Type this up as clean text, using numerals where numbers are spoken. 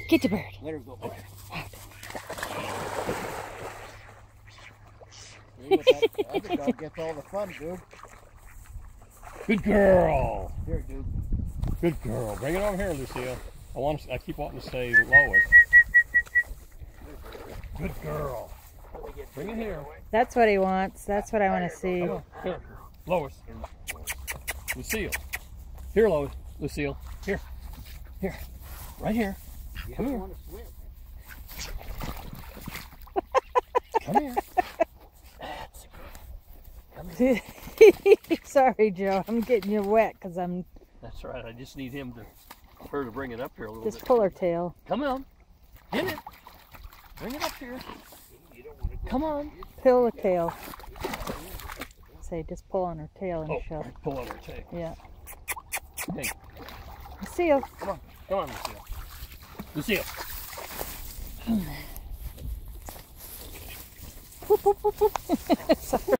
Get the bird. Let her go. Okay. That other dog gets all the fun, dude. Good girl. Here, dude. Good girl. Bring it over here, Lucille. I keep wanting to say Lois. Good girl. Bring it here. That's what he wants. That's what I want to see. Come on. Here, Lois. Lucille. Here, Lois. Lucille. Here. Here. Right here. Come here. Come here. Sorry, Joe. I'm getting you wet because I'm. That's right. I just need her to bring it up here a little Just bit. pull her tail. Come on. Get it. Bring it up here. Come on. Pull the tail. Say, just pull on her tail and shove. Pull on her tail. Yeah. Hey, Lucille. come on. Come on, Lucille. Lucille. Whoop, whoop, whoop, whoop. Sorry.